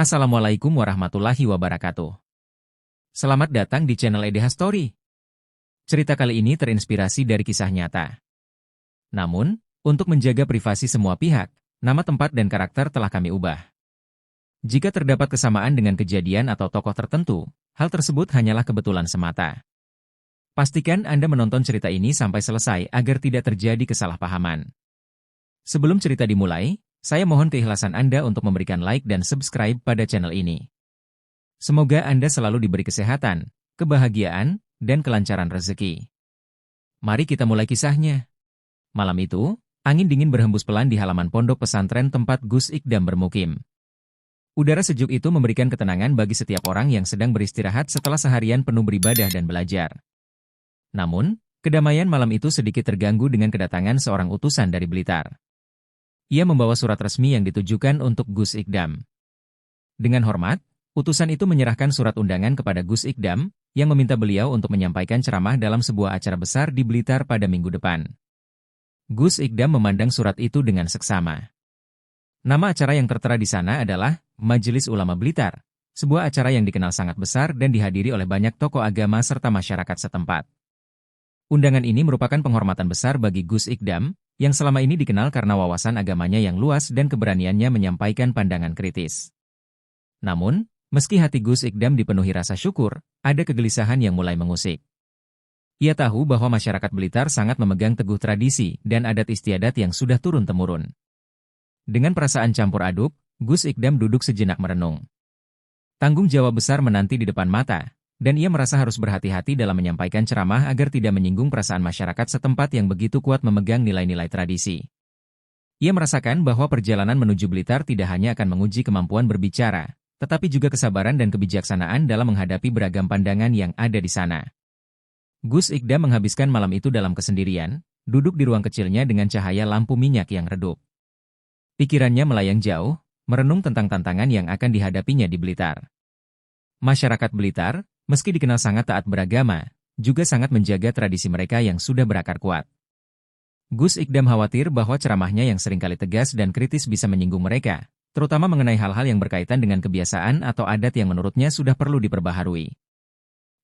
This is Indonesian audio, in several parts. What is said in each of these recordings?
Assalamualaikum warahmatullahi wabarakatuh. Selamat datang di channel EDH Story. Cerita kali ini terinspirasi dari kisah nyata. Namun, untuk menjaga privasi semua pihak, nama tempat dan karakter telah kami ubah. Jika terdapat kesamaan dengan kejadian atau tokoh tertentu, hal tersebut hanyalah kebetulan semata. Pastikan Anda menonton cerita ini sampai selesai agar tidak terjadi kesalahpahaman. Sebelum cerita dimulai, saya mohon keikhlasan Anda untuk memberikan like dan subscribe pada channel ini. Semoga Anda selalu diberi kesehatan, kebahagiaan, dan kelancaran rezeki. Mari kita mulai kisahnya. Malam itu, angin dingin berhembus pelan di halaman pondok pesantren tempat Gus Ikdam bermukim. Udara sejuk itu memberikan ketenangan bagi setiap orang yang sedang beristirahat setelah seharian penuh beribadah dan belajar. Namun, kedamaian malam itu sedikit terganggu dengan kedatangan seorang utusan dari Blitar. Ia membawa surat resmi yang ditujukan untuk Gus Ikdam. Dengan hormat, utusan itu menyerahkan surat undangan kepada Gus Ikdam, yang meminta beliau untuk menyampaikan ceramah dalam sebuah acara besar di Blitar pada minggu depan. Gus Ikdam memandang surat itu dengan seksama. Nama acara yang tertera di sana adalah Majelis Ulama Blitar, sebuah acara yang dikenal sangat besar dan dihadiri oleh banyak tokoh agama serta masyarakat setempat. Undangan ini merupakan penghormatan besar bagi Gus Ikdam, yang selama ini dikenal karena wawasan agamanya yang luas dan keberaniannya menyampaikan pandangan kritis. Namun, meski hati Gus Ikdam dipenuhi rasa syukur, ada kegelisahan yang mulai mengusik. Ia tahu bahwa masyarakat Blitar sangat memegang teguh tradisi dan adat istiadat yang sudah turun-temurun. Dengan perasaan campur aduk, Gus Ikdam duduk sejenak merenung. Tanggung jawab besar menanti di depan mata, dan ia merasa harus berhati-hati dalam menyampaikan ceramah agar tidak menyinggung perasaan masyarakat setempat yang begitu kuat memegang nilai-nilai tradisi. Ia merasakan bahwa perjalanan menuju Blitar tidak hanya akan menguji kemampuan berbicara, tetapi juga kesabaran dan kebijaksanaan dalam menghadapi beragam pandangan yang ada di sana. Gus Ikdam menghabiskan malam itu dalam kesendirian, duduk di ruang kecilnya dengan cahaya lampu minyak yang redup. Pikirannya melayang jauh, merenung tentang tantangan yang akan dihadapinya di Blitar. Masyarakat Blitar, meski dikenal sangat taat beragama, juga sangat menjaga tradisi mereka yang sudah berakar kuat. Gus Ikdam khawatir bahwa ceramahnya yang seringkali tegas dan kritis bisa menyinggung mereka, terutama mengenai hal-hal yang berkaitan dengan kebiasaan atau adat yang menurutnya sudah perlu diperbaharui.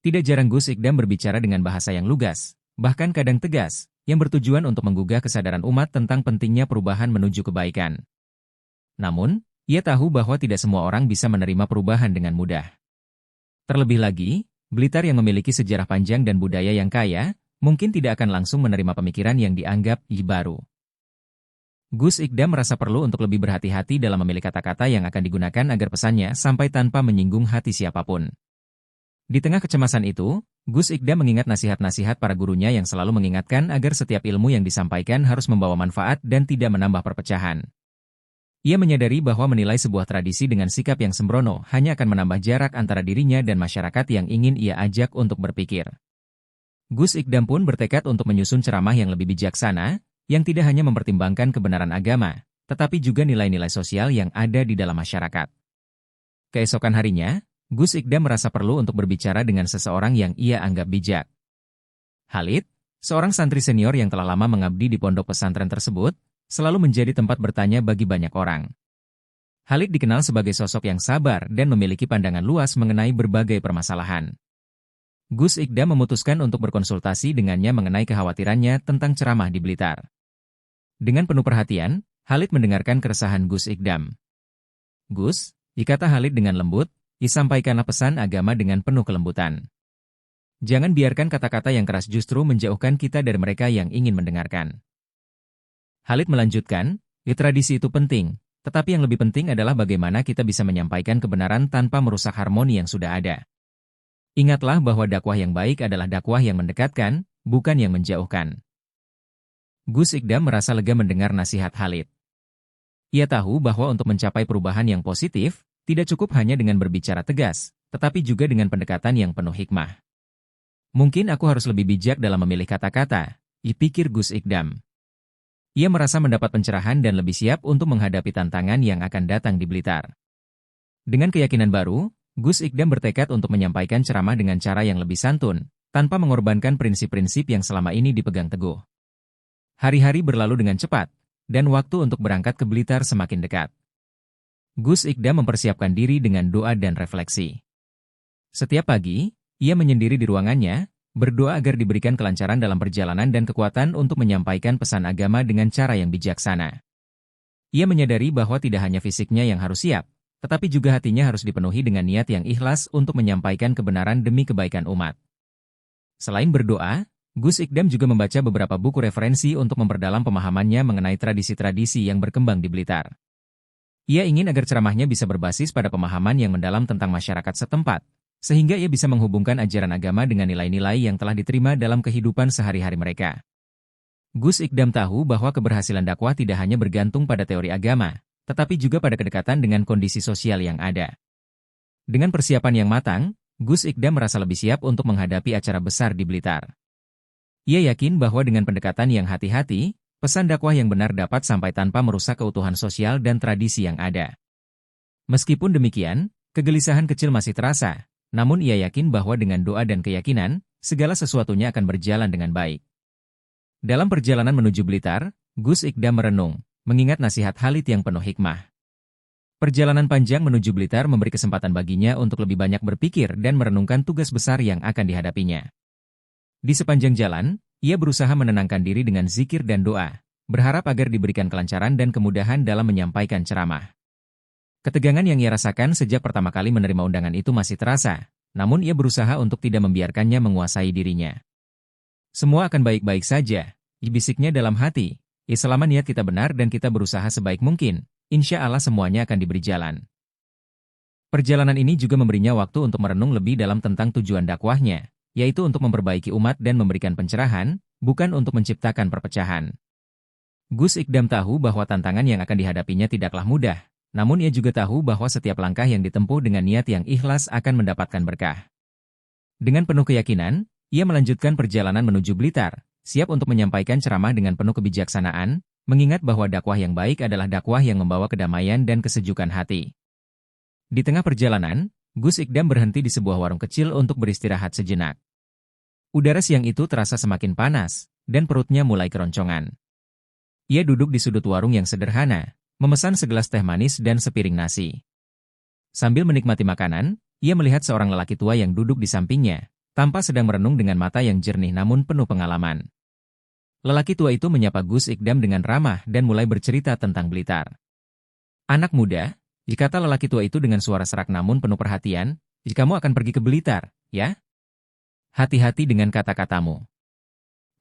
Tidak jarang Gus Ikdam berbicara dengan bahasa yang lugas, bahkan kadang tegas, yang bertujuan untuk menggugah kesadaran umat tentang pentingnya perubahan menuju kebaikan. Namun, ia tahu bahwa tidak semua orang bisa menerima perubahan dengan mudah. Terlebih lagi, Blitar yang memiliki sejarah panjang dan budaya yang kaya, mungkin tidak akan langsung menerima pemikiran yang dianggap baru. Gus Ikdam merasa perlu untuk lebih berhati-hati dalam memilih kata-kata yang akan digunakan agar pesannya sampai tanpa menyinggung hati siapapun. Di tengah kecemasan itu, Gus Ikdam mengingat nasihat-nasihat para gurunya yang selalu mengingatkan agar setiap ilmu yang disampaikan harus membawa manfaat dan tidak menambah perpecahan. Ia menyadari bahwa menilai sebuah tradisi dengan sikap yang sembrono hanya akan menambah jarak antara dirinya dan masyarakat yang ingin ia ajak untuk berpikir. Gus Ikdam pun bertekad untuk menyusun ceramah yang lebih bijaksana, yang tidak hanya mempertimbangkan kebenaran agama, tetapi juga nilai-nilai sosial yang ada di dalam masyarakat. Keesokan harinya, Gus Ikdam merasa perlu untuk berbicara dengan seseorang yang ia anggap bijak. Khalid, seorang santri senior yang telah lama mengabdi di pondok pesantren tersebut, selalu menjadi tempat bertanya bagi banyak orang. Khalid dikenal sebagai sosok yang sabar dan memiliki pandangan luas mengenai berbagai permasalahan. Gus Ikdam memutuskan untuk berkonsultasi dengannya mengenai kekhawatirannya tentang ceramah di Blitar. Dengan penuh perhatian, Khalid mendengarkan keresahan Gus Ikdam. "Gus," dikata Khalid dengan lembut, "sampaikanlah pesan agama dengan penuh kelembutan. Jangan biarkan kata-kata yang keras justru menjauhkan kita dari mereka yang ingin mendengarkan." Khalid melanjutkan, tradisi itu penting, tetapi yang lebih penting adalah bagaimana kita bisa menyampaikan kebenaran tanpa merusak harmoni yang sudah ada. Ingatlah bahwa dakwah yang baik adalah dakwah yang mendekatkan, bukan yang menjauhkan. Gus Ikdam merasa lega mendengar nasihat Khalid. Ia tahu bahwa untuk mencapai perubahan yang positif, tidak cukup hanya dengan berbicara tegas, tetapi juga dengan pendekatan yang penuh hikmah. Mungkin aku harus lebih bijak dalam memilih kata-kata, pikir Gus Ikdam. Ia merasa mendapat pencerahan dan lebih siap untuk menghadapi tantangan yang akan datang di Blitar. Dengan keyakinan baru, Gus Ikdam bertekad untuk menyampaikan ceramah dengan cara yang lebih santun, tanpa mengorbankan prinsip-prinsip yang selama ini dipegang teguh. Hari-hari berlalu dengan cepat, dan waktu untuk berangkat ke Blitar semakin dekat. Gus Ikdam mempersiapkan diri dengan doa dan refleksi. Setiap pagi, ia menyendiri di ruangannya, berdoa agar diberikan kelancaran dalam perjalanan dan kekuatan untuk menyampaikan pesan agama dengan cara yang bijaksana. Ia menyadari bahwa tidak hanya fisiknya yang harus siap, tetapi juga hatinya harus dipenuhi dengan niat yang ikhlas untuk menyampaikan kebenaran demi kebaikan umat. Selain berdoa, Gus Ikdam juga membaca beberapa buku referensi untuk memperdalam pemahamannya mengenai tradisi-tradisi yang berkembang di Blitar. Ia ingin agar ceramahnya bisa berbasis pada pemahaman yang mendalam tentang masyarakat setempat, sehingga ia bisa menghubungkan ajaran agama dengan nilai-nilai yang telah diterima dalam kehidupan sehari-hari mereka. Gus Ikdam tahu bahwa keberhasilan dakwah tidak hanya bergantung pada teori agama, tetapi juga pada kedekatan dengan kondisi sosial yang ada. Dengan persiapan yang matang, Gus Ikdam merasa lebih siap untuk menghadapi acara besar di Blitar. Ia yakin bahwa dengan pendekatan yang hati-hati, pesan dakwah yang benar dapat sampai tanpa merusak keutuhan sosial dan tradisi yang ada. Meskipun demikian, kegelisahan kecil masih terasa, namun ia yakin bahwa dengan doa dan keyakinan, segala sesuatunya akan berjalan dengan baik. Dalam perjalanan menuju Blitar, Gus Ikdam merenung, mengingat nasihat Khalid yang penuh hikmah. Perjalanan panjang menuju Blitar memberi kesempatan baginya untuk lebih banyak berpikir dan merenungkan tugas besar yang akan dihadapinya. Di sepanjang jalan, ia berusaha menenangkan diri dengan zikir dan doa, berharap agar diberikan kelancaran dan kemudahan dalam menyampaikan ceramah. Ketegangan yang ia rasakan sejak pertama kali menerima undangan itu masih terasa, namun ia berusaha untuk tidak membiarkannya menguasai dirinya. Semua akan baik-baik saja, bisiknya dalam hati, selama niat kita benar dan kita berusaha sebaik mungkin, insya Allah semuanya akan diberi jalan. Perjalanan ini juga memberinya waktu untuk merenung lebih dalam tentang tujuan dakwahnya, yaitu untuk memperbaiki umat dan memberikan pencerahan, bukan untuk menciptakan perpecahan. Gus Ikdam tahu bahwa tantangan yang akan dihadapinya tidaklah mudah, namun ia juga tahu bahwa setiap langkah yang ditempuh dengan niat yang ikhlas akan mendapatkan berkah. Dengan penuh keyakinan, ia melanjutkan perjalanan menuju Blitar, siap untuk menyampaikan ceramah dengan penuh kebijaksanaan, mengingat bahwa dakwah yang baik adalah dakwah yang membawa kedamaian dan kesejukan hati. Di tengah perjalanan, Gus Ikdam berhenti di sebuah warung kecil untuk beristirahat sejenak. Udara siang itu terasa semakin panas, dan perutnya mulai keroncongan. Ia duduk di sudut warung yang sederhana, memesan segelas teh manis dan sepiring nasi. Sambil menikmati makanan, ia melihat seorang lelaki tua yang duduk di sampingnya, tampak sedang merenung dengan mata yang jernih namun penuh pengalaman. Lelaki tua itu menyapa Gus Ikdam dengan ramah dan mulai bercerita tentang Blitar. "Anak muda," kata lelaki tua itu dengan suara serak namun penuh perhatian, "kamu akan pergi ke Blitar, ya? Hati-hati dengan kata-katamu.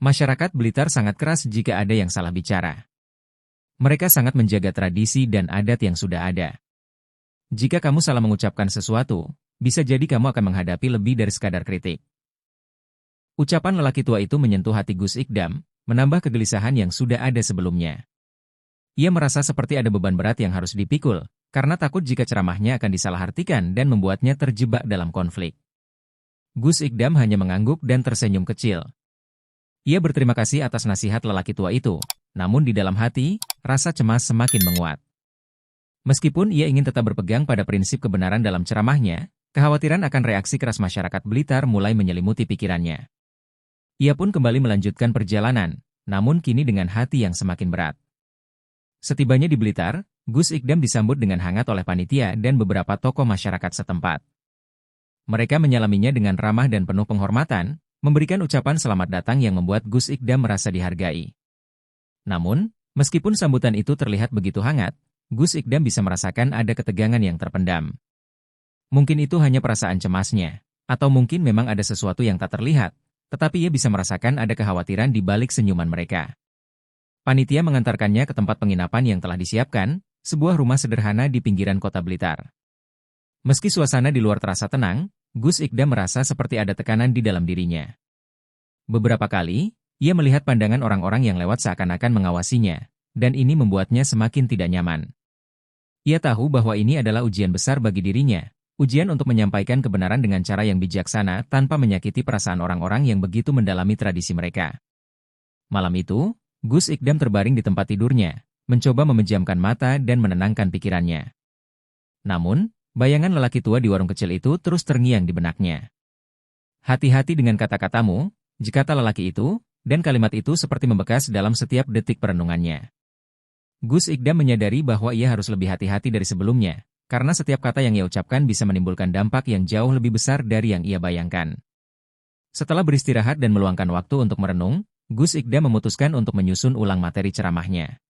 Masyarakat Blitar sangat keras jika ada yang salah bicara. Mereka sangat menjaga tradisi dan adat yang sudah ada. Jika kamu salah mengucapkan sesuatu, bisa jadi kamu akan menghadapi lebih dari sekadar kritik." Ucapan lelaki tua itu menyentuh hati Gus Ikdam, menambah kegelisahan yang sudah ada sebelumnya. Ia merasa seperti ada beban berat yang harus dipikul, karena takut jika ceramahnya akan disalahartikan dan membuatnya terjebak dalam konflik. Gus Ikdam hanya mengangguk dan tersenyum kecil. Ia berterima kasih atas nasihat lelaki tua itu, namun di dalam hati, rasa cemas semakin menguat. Meskipun ia ingin tetap berpegang pada prinsip kebenaran dalam ceramahnya, kekhawatiran akan reaksi keras masyarakat Blitar mulai menyelimuti pikirannya. Ia pun kembali melanjutkan perjalanan, namun kini dengan hati yang semakin berat. Setibanya di Blitar, Gus Ikdam disambut dengan hangat oleh panitia dan beberapa tokoh masyarakat setempat. Mereka menyalaminya dengan ramah dan penuh penghormatan, memberikan ucapan selamat datang yang membuat Gus Ikdam merasa dihargai. Namun, meskipun sambutan itu terlihat begitu hangat, Gus Ikdam bisa merasakan ada ketegangan yang terpendam. Mungkin itu hanya perasaan cemasnya, atau mungkin memang ada sesuatu yang tak terlihat, tetapi ia bisa merasakan ada kekhawatiran di balik senyuman mereka. Panitia mengantarkannya ke tempat penginapan yang telah disiapkan, sebuah rumah sederhana di pinggiran kota Blitar. Meski suasana di luar terasa tenang, Gus Ikdam merasa seperti ada tekanan di dalam dirinya. Beberapa kali, ia melihat pandangan orang-orang yang lewat seakan-akan mengawasinya, dan ini membuatnya semakin tidak nyaman. Ia tahu bahwa ini adalah ujian besar bagi dirinya, ujian untuk menyampaikan kebenaran dengan cara yang bijaksana tanpa menyakiti perasaan orang-orang yang begitu mendalami tradisi mereka. Malam itu, Gus Ikdam terbaring di tempat tidurnya, mencoba memejamkan mata dan menenangkan pikirannya. Namun, bayangan lelaki tua di warung kecil itu terus terngiang di benaknya. "Hati-hati dengan kata-katamu," kata lelaki itu, dan kalimat itu seperti membekas dalam setiap detik perenungannya. Gus Ikdam menyadari bahwa ia harus lebih hati-hati dari sebelumnya, karena setiap kata yang ia ucapkan bisa menimbulkan dampak yang jauh lebih besar dari yang ia bayangkan. Setelah beristirahat dan meluangkan waktu untuk merenung, Gus Ikdam memutuskan untuk menyusun ulang materi ceramahnya.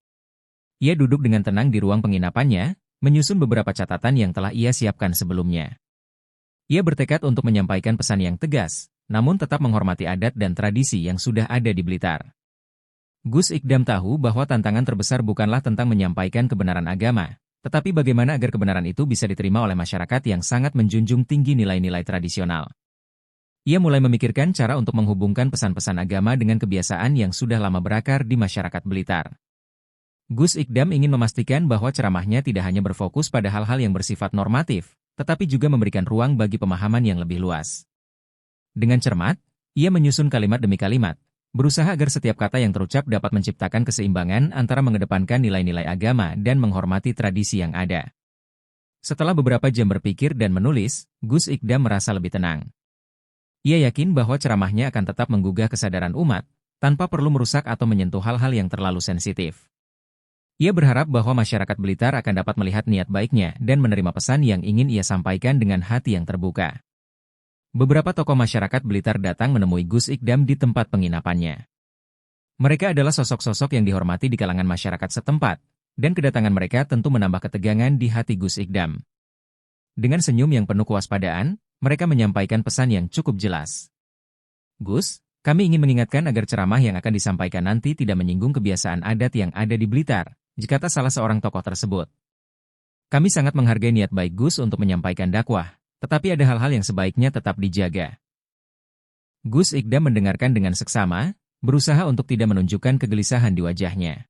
Ia duduk dengan tenang di ruang penginapannya, menyusun beberapa catatan yang telah ia siapkan sebelumnya. Ia bertekad untuk menyampaikan pesan yang tegas, namun tetap menghormati adat dan tradisi yang sudah ada di Blitar. Gus Ikdam tahu bahwa tantangan terbesar bukanlah tentang menyampaikan kebenaran agama, tetapi bagaimana agar kebenaran itu bisa diterima oleh masyarakat yang sangat menjunjung tinggi nilai-nilai tradisional. Ia mulai memikirkan cara untuk menghubungkan pesan-pesan agama dengan kebiasaan yang sudah lama berakar di masyarakat Blitar. Gus Ikdam ingin memastikan bahwa ceramahnya tidak hanya berfokus pada hal-hal yang bersifat normatif, tetapi juga memberikan ruang bagi pemahaman yang lebih luas. Dengan cermat, ia menyusun kalimat demi kalimat, berusaha agar setiap kata yang terucap dapat menciptakan keseimbangan antara mengedepankan nilai-nilai agama dan menghormati tradisi yang ada. Setelah beberapa jam berpikir dan menulis, Gus Ikdam merasa lebih tenang. Ia yakin bahwa ceramahnya akan tetap menggugah kesadaran umat, tanpa perlu merusak atau menyentuh hal-hal yang terlalu sensitif. Ia berharap bahwa masyarakat Blitar akan dapat melihat niat baiknya dan menerima pesan yang ingin ia sampaikan dengan hati yang terbuka. Beberapa tokoh masyarakat Blitar datang menemui Gus Ikdam di tempat penginapannya. Mereka adalah sosok-sosok yang dihormati di kalangan masyarakat setempat, dan kedatangan mereka tentu menambah ketegangan di hati Gus Ikdam. Dengan senyum yang penuh kewaspadaan, mereka menyampaikan pesan yang cukup jelas. Gus, kami ingin mengingatkan agar ceramah yang akan disampaikan nanti tidak menyinggung kebiasaan adat yang ada di Blitar, jika salah seorang tokoh tersebut. Kami sangat menghargai niat baik Gus untuk menyampaikan dakwah, tetapi ada hal-hal yang sebaiknya tetap dijaga. Gus Ikdam mendengarkan dengan seksama, berusaha untuk tidak menunjukkan kegelisahan di wajahnya.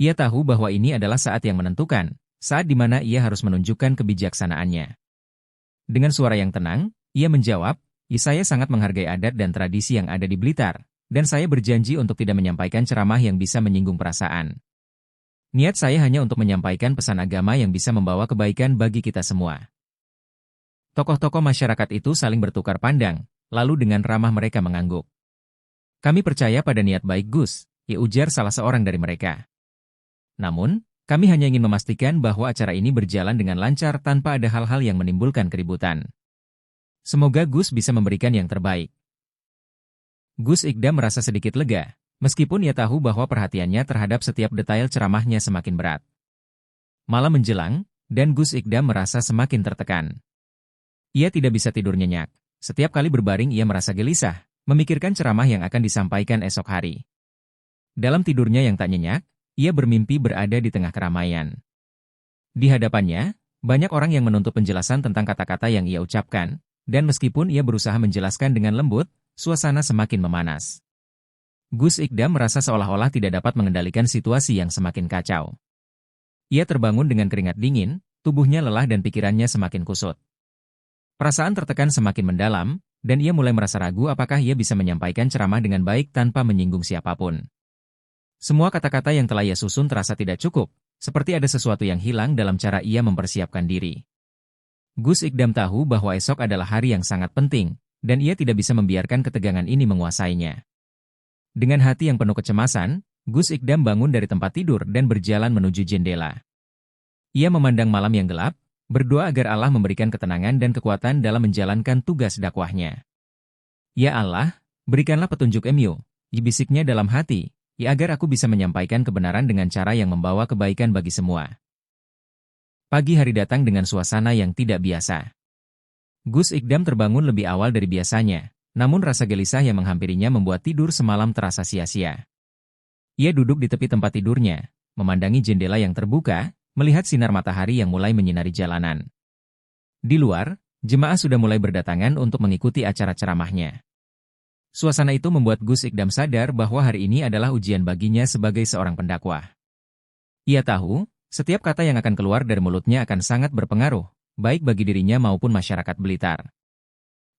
Ia tahu bahwa ini adalah saat yang menentukan, saat di mana ia harus menunjukkan kebijaksanaannya. Dengan suara yang tenang, ia menjawab, saya sangat menghargai adat dan tradisi yang ada di Blitar, dan saya berjanji untuk tidak menyampaikan ceramah yang bisa menyinggung perasaan. Niat saya hanya untuk menyampaikan pesan agama yang bisa membawa kebaikan bagi kita semua. Tokoh-tokoh masyarakat itu saling bertukar pandang, lalu dengan ramah mereka mengangguk. Kami percaya pada niat baik Gus, ujar salah seorang dari mereka. Namun, kami hanya ingin memastikan bahwa acara ini berjalan dengan lancar tanpa ada hal-hal yang menimbulkan keributan. Semoga Gus bisa memberikan yang terbaik. Gus Ikdam merasa sedikit lega, meskipun ia tahu bahwa perhatiannya terhadap setiap detail ceramahnya semakin berat. Malam menjelang, dan Gus Ikdam merasa semakin tertekan. Ia tidak bisa tidur nyenyak. Setiap kali berbaring ia merasa gelisah, memikirkan ceramah yang akan disampaikan esok hari. Dalam tidurnya yang tak nyenyak, ia bermimpi berada di tengah keramaian. Di hadapannya, banyak orang yang menuntut penjelasan tentang kata-kata yang ia ucapkan, dan meskipun ia berusaha menjelaskan dengan lembut, suasana semakin memanas. Gus Ikdam merasa seolah-olah tidak dapat mengendalikan situasi yang semakin kacau. Ia terbangun dengan keringat dingin, tubuhnya lelah dan pikirannya semakin kusut. Perasaan tertekan semakin mendalam, dan ia mulai merasa ragu apakah ia bisa menyampaikan ceramah dengan baik tanpa menyinggung siapapun. Semua kata-kata yang telah ia susun terasa tidak cukup, seperti ada sesuatu yang hilang dalam cara ia mempersiapkan diri. Gus Ikdam tahu bahwa esok adalah hari yang sangat penting, dan ia tidak bisa membiarkan ketegangan ini menguasainya. Dengan hati yang penuh kecemasan, Gus Ikdam bangun dari tempat tidur dan berjalan menuju jendela. Ia memandang malam yang gelap, berdoa agar Allah memberikan ketenangan dan kekuatan dalam menjalankan tugas dakwahnya. Ya Allah, berikanlah petunjuk bisiknya dalam hati, agar aku bisa menyampaikan kebenaran dengan cara yang membawa kebaikan bagi semua. Pagi hari datang dengan suasana yang tidak biasa. Gus Ikdam terbangun lebih awal dari biasanya, namun rasa gelisah yang menghampirinya membuat tidur semalam terasa sia-sia. Ia duduk di tepi tempat tidurnya, memandangi jendela yang terbuka, melihat sinar matahari yang mulai menyinari jalanan. Di luar, jemaah sudah mulai berdatangan untuk mengikuti acara ceramahnya. Suasana itu membuat Gus Ikdam sadar bahwa hari ini adalah ujian baginya sebagai seorang pendakwah. Ia tahu, setiap kata yang akan keluar dari mulutnya akan sangat berpengaruh, baik bagi dirinya maupun masyarakat Blitar.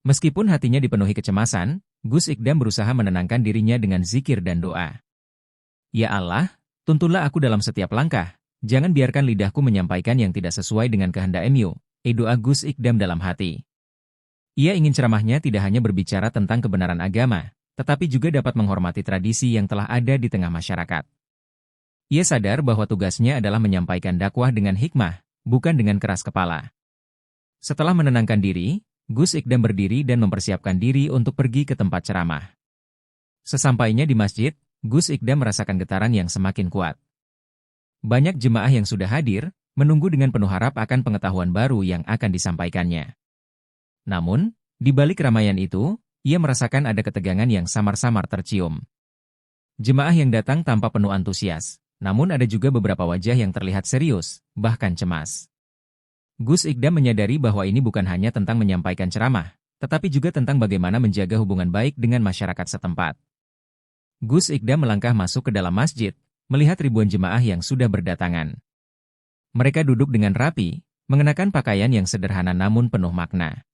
Meskipun hatinya dipenuhi kecemasan, Gus Ikdam berusaha menenangkan dirinya dengan zikir dan doa. Ya Allah, tuntunlah aku dalam setiap langkah. Jangan biarkan lidahku menyampaikan yang tidak sesuai dengan kehendak doa Gus Ikdam dalam hati. Ia ingin ceramahnya tidak hanya berbicara tentang kebenaran agama, tetapi juga dapat menghormati tradisi yang telah ada di tengah masyarakat. Ia sadar bahwa tugasnya adalah menyampaikan dakwah dengan hikmah, bukan dengan keras kepala. Setelah menenangkan diri, Gus Ikdam berdiri dan mempersiapkan diri untuk pergi ke tempat ceramah. Sesampainya di masjid, Gus Ikdam merasakan getaran yang semakin kuat. Banyak jemaah yang sudah hadir, menunggu dengan penuh harap akan pengetahuan baru yang akan disampaikannya. Namun, di balik keramaian itu, ia merasakan ada ketegangan yang samar-samar tercium. Jemaah yang datang tampak penuh antusias, namun ada juga beberapa wajah yang terlihat serius, bahkan cemas. Gus Ikdam menyadari bahwa ini bukan hanya tentang menyampaikan ceramah, tetapi juga tentang bagaimana menjaga hubungan baik dengan masyarakat setempat. Gus Ikdam melangkah masuk ke dalam masjid, melihat ribuan jemaah yang sudah berdatangan. Mereka duduk dengan rapi, mengenakan pakaian yang sederhana namun penuh makna.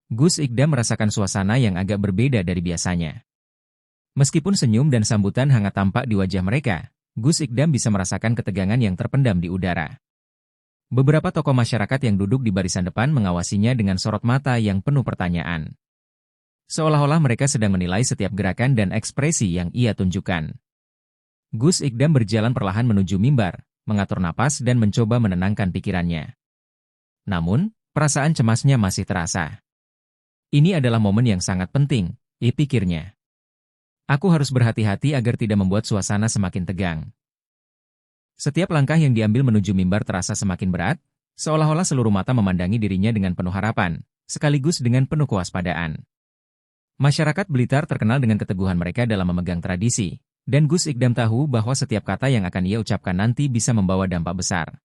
Gus Ikdam merasakan suasana yang agak berbeda dari biasanya. Meskipun senyum dan sambutan hangat tampak di wajah mereka, Gus Ikdam bisa merasakan ketegangan yang terpendam di udara. Beberapa tokoh masyarakat yang duduk di barisan depan mengawasinya dengan sorot mata yang penuh pertanyaan. Seolah-olah mereka sedang menilai setiap gerakan dan ekspresi yang ia tunjukkan. Gus Ikdam berjalan perlahan menuju mimbar, mengatur napas dan mencoba menenangkan pikirannya. Namun, perasaan cemasnya masih terasa. Ini adalah momen yang sangat penting, pikirnya. Aku harus berhati-hati agar tidak membuat suasana semakin tegang. Setiap langkah yang diambil menuju mimbar terasa semakin berat, seolah-olah seluruh mata memandangi dirinya dengan penuh harapan, sekaligus dengan penuh kewaspadaan. Masyarakat Blitar terkenal dengan keteguhan mereka dalam memegang tradisi, dan Gus Ikdam tahu bahwa setiap kata yang akan ia ucapkan nanti bisa membawa dampak besar.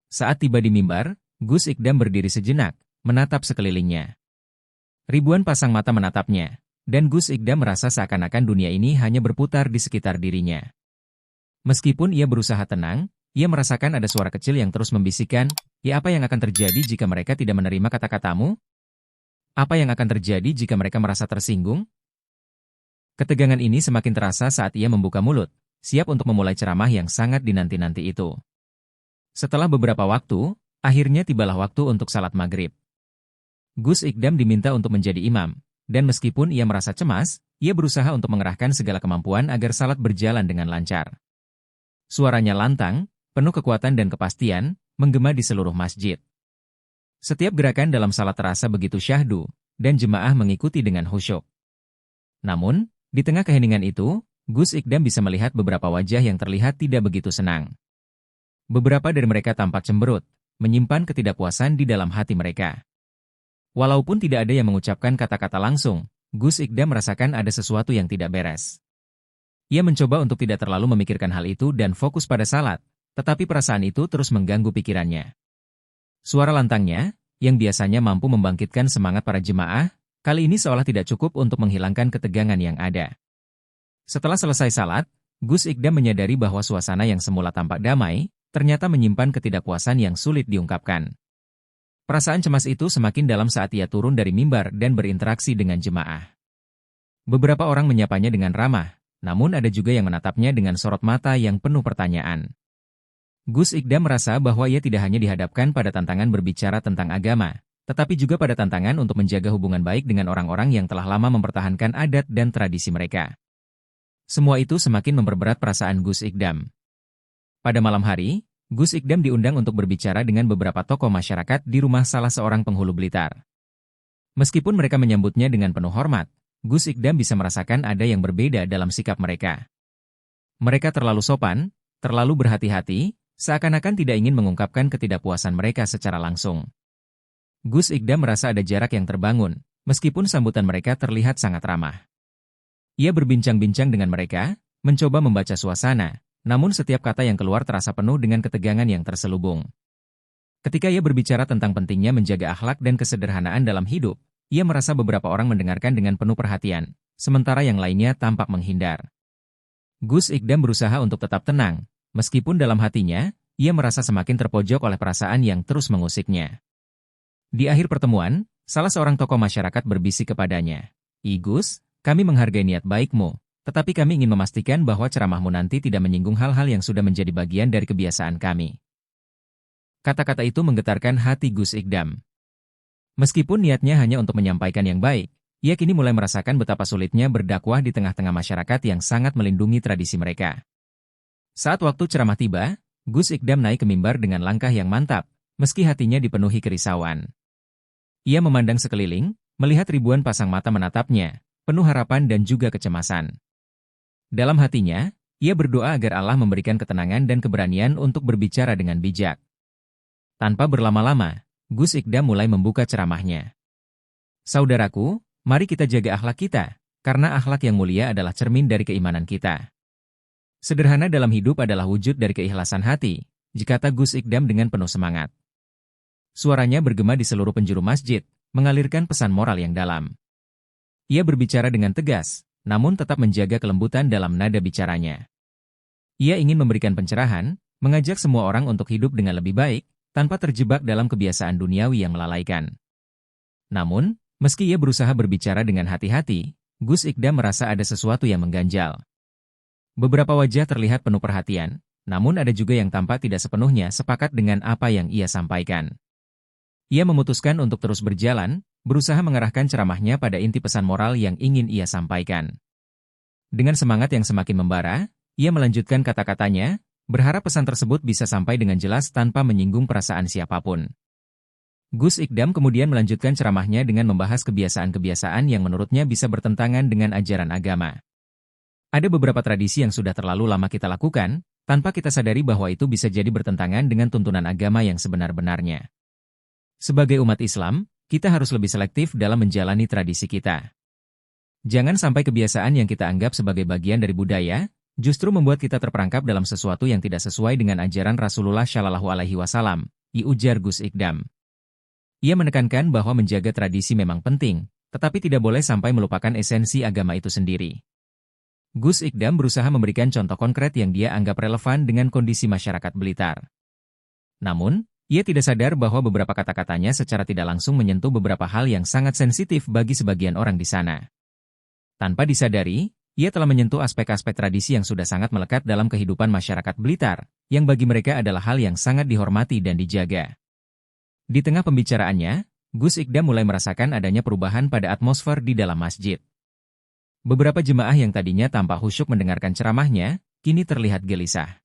Saat tiba di mimbar, Gus Ikdam berdiri sejenak, menatap sekelilingnya. Ribuan pasang mata menatapnya, dan Gus Ikdam merasa seakan-akan dunia ini hanya berputar di sekitar dirinya. Meskipun ia berusaha tenang, ia merasakan ada suara kecil yang terus membisikkan, "Ya, apa yang akan terjadi jika mereka tidak menerima kata-katamu? Apa yang akan terjadi jika mereka merasa tersinggung?" Ketegangan ini semakin terasa saat ia membuka mulut, siap untuk memulai ceramah yang sangat dinanti-nanti itu. Setelah beberapa waktu, akhirnya tibalah waktu untuk salat maghrib. Gus Ikdam diminta untuk menjadi imam, dan meskipun ia merasa cemas, ia berusaha untuk mengerahkan segala kemampuan agar salat berjalan dengan lancar. Suaranya lantang, penuh kekuatan dan kepastian, menggema di seluruh masjid. Setiap gerakan dalam salat terasa begitu syahdu, dan jemaah mengikuti dengan khusyuk. Namun, di tengah keheningan itu, Gus Ikdam bisa melihat beberapa wajah yang terlihat tidak begitu senang. Beberapa dari mereka tampak cemberut, menyimpan ketidakpuasan di dalam hati mereka. Walaupun tidak ada yang mengucapkan kata-kata langsung, Gus Ikdam merasakan ada sesuatu yang tidak beres. Ia mencoba untuk tidak terlalu memikirkan hal itu dan fokus pada salat, tetapi perasaan itu terus mengganggu pikirannya. Suara lantangnya, yang biasanya mampu membangkitkan semangat para jemaah, kali ini seolah tidak cukup untuk menghilangkan ketegangan yang ada. Setelah selesai salat, Gus Ikdam menyadari bahwa suasana yang semula tampak damai, ternyata menyimpan ketidakpuasan yang sulit diungkapkan. Perasaan cemas itu semakin dalam saat ia turun dari mimbar dan berinteraksi dengan jemaah. Beberapa orang menyapanya dengan ramah, namun ada juga yang menatapnya dengan sorot mata yang penuh pertanyaan. Gus Ikdam merasa bahwa ia tidak hanya dihadapkan pada tantangan berbicara tentang agama, tetapi juga pada tantangan untuk menjaga hubungan baik dengan orang-orang yang telah lama mempertahankan adat dan tradisi mereka. Semua itu semakin memperberat perasaan Gus Ikdam. Pada malam hari, Gus Ikdam diundang untuk berbicara dengan beberapa tokoh masyarakat di rumah salah seorang penghulu Blitar. Meskipun mereka menyambutnya dengan penuh hormat, Gus Ikdam bisa merasakan ada yang berbeda dalam sikap mereka. Mereka terlalu sopan, terlalu berhati-hati, seakan-akan tidak ingin mengungkapkan ketidakpuasan mereka secara langsung. Gus Ikdam merasa ada jarak yang terbangun, meskipun sambutan mereka terlihat sangat ramah. Ia berbincang-bincang dengan mereka, mencoba membaca suasana, namun setiap kata yang keluar terasa penuh dengan ketegangan yang terselubung. Ketika ia berbicara tentang pentingnya menjaga akhlak dan kesederhanaan dalam hidup, ia merasa beberapa orang mendengarkan dengan penuh perhatian, sementara yang lainnya tampak menghindar. Gus Ikdam berusaha untuk tetap tenang, meskipun dalam hatinya, ia merasa semakin terpojok oleh perasaan yang terus mengusiknya. Di akhir pertemuan, salah seorang tokoh masyarakat berbisik kepadanya, "Gus, kami menghargai niat baikmu, tetapi kami ingin memastikan bahwa ceramahmu nanti tidak menyinggung hal-hal yang sudah menjadi bagian dari kebiasaan kami." Kata-kata itu menggetarkan hati Gus Ikdam. Meskipun niatnya hanya untuk menyampaikan yang baik, ia kini mulai merasakan betapa sulitnya berdakwah di tengah-tengah masyarakat yang sangat melindungi tradisi mereka. Saat waktu ceramah tiba, Gus Ikdam naik ke mimbar dengan langkah yang mantap, meski hatinya dipenuhi kerisauan. Ia memandang sekeliling, melihat ribuan pasang mata menatapnya, penuh harapan dan juga kecemasan. Dalam hatinya, ia berdoa agar Allah memberikan ketenangan dan keberanian untuk berbicara dengan bijak. Tanpa berlama-lama, Gus Ikdam mulai membuka ceramahnya. Saudaraku, mari kita jaga akhlak kita, karena akhlak yang mulia adalah cermin dari keimanan kita. Sederhana dalam hidup adalah wujud dari keikhlasan hati, kata Gus Ikdam dengan penuh semangat. Suaranya bergema di seluruh penjuru masjid, mengalirkan pesan moral yang dalam. Ia berbicara dengan tegas, namun tetap menjaga kelembutan dalam nada bicaranya. Ia ingin memberikan pencerahan, mengajak semua orang untuk hidup dengan lebih baik, tanpa terjebak dalam kebiasaan duniawi yang melalaikan. Namun, meski ia berusaha berbicara dengan hati-hati, Gus Ikdam merasa ada sesuatu yang mengganjal. Beberapa wajah terlihat penuh perhatian, namun ada juga yang tampak tidak sepenuhnya sepakat dengan apa yang ia sampaikan. Ia memutuskan untuk terus berjalan, berusaha mengarahkan ceramahnya pada inti pesan moral yang ingin ia sampaikan. Dengan semangat yang semakin membara, ia melanjutkan kata-katanya, berharap pesan tersebut bisa sampai dengan jelas tanpa menyinggung perasaan siapapun. Gus Ikdam kemudian melanjutkan ceramahnya dengan membahas kebiasaan-kebiasaan yang menurutnya bisa bertentangan dengan ajaran agama. Ada beberapa tradisi yang sudah terlalu lama kita lakukan, tanpa kita sadari bahwa itu bisa jadi bertentangan dengan tuntunan agama yang sebenar-benarnya. Sebagai umat Islam, kita harus lebih selektif dalam menjalani tradisi kita. Jangan sampai kebiasaan yang kita anggap sebagai bagian dari budaya, justru membuat kita terperangkap dalam sesuatu yang tidak sesuai dengan ajaran Rasulullah Shallallahu Alaihi Wasallam, ujar Gus Ikdam. Ia menekankan bahwa menjaga tradisi memang penting, tetapi tidak boleh sampai melupakan esensi agama itu sendiri. Gus Ikdam berusaha memberikan contoh konkret yang dia anggap relevan dengan kondisi masyarakat Blitar. Namun, ia tidak sadar bahwa beberapa kata-katanya secara tidak langsung menyentuh beberapa hal yang sangat sensitif bagi sebagian orang di sana. Tanpa disadari, ia telah menyentuh aspek-aspek tradisi yang sudah sangat melekat dalam kehidupan masyarakat Blitar, yang bagi mereka adalah hal yang sangat dihormati dan dijaga. Di tengah pembicaraannya, Gus Ikdam mulai merasakan adanya perubahan pada atmosfer di dalam masjid. Beberapa jemaah yang tadinya tampak khusyuk mendengarkan ceramahnya, kini terlihat gelisah.